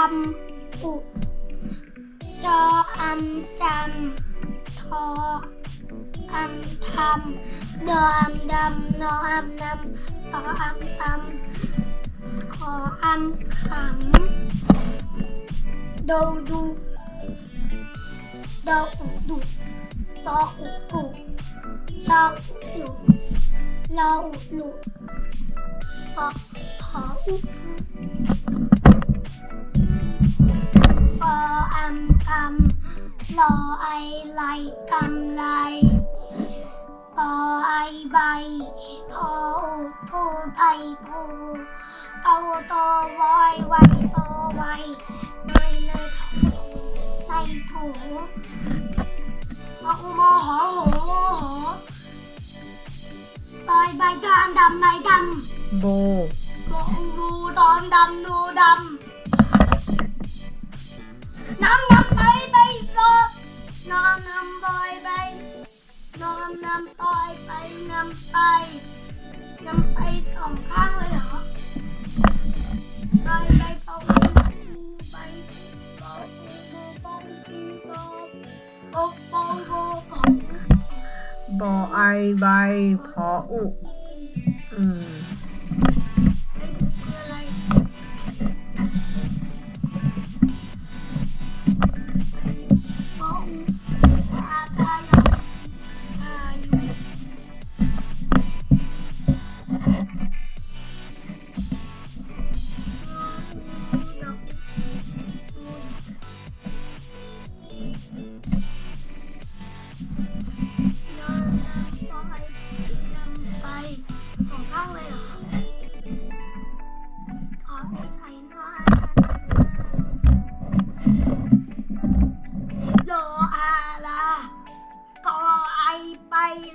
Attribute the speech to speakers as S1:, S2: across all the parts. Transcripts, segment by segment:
S1: ำอุจออำจำทออำทำดออำดำนออำนำตออำตำขออำขำดูดูดออุดุตออุกุลออุลุลออุลุขออุปออำกำลอไอไลกำไลปอไอใบพออุโพไพโพโตโตวอยไวโตไวในในโถมออุโมหอโหโมโหใบดำดำใบดำโบบูดำดำนูดำน้ำไปโซน้ำบอยไปน้ำปอยไปน้ำไปสองข้างเลยเหรอไปปองไปปองปองปองปอง
S2: บอไอใบพออุ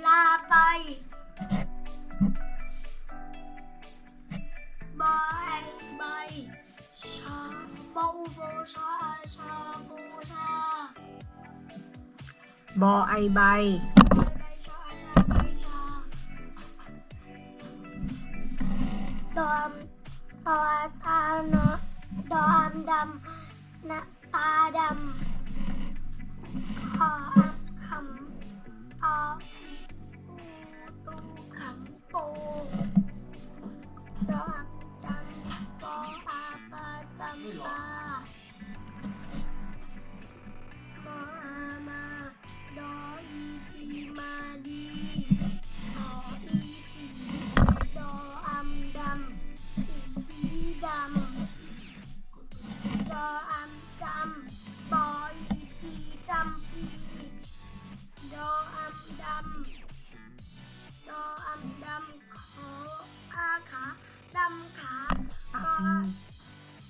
S1: ลาไปบอยใบชาโบชาโบชา
S2: บอไอใบ
S1: ดอมตอตาเนาะดอมดำนะตาดำขอคำตูขำโตจอมจำปออาปาจำปาปออามาดออีปีมาดีขออีปีดออำดำสีดำจออำจำปออีปีจำปีดออำดำดออำดำขออาขาดำขา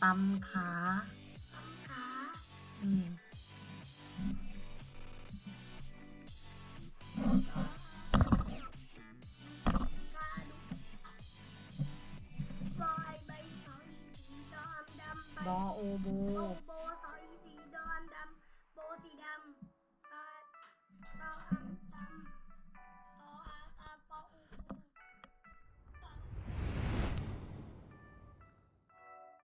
S2: ตำขาบอโอโบ
S1: สออีสีดอมดำโบสีดำ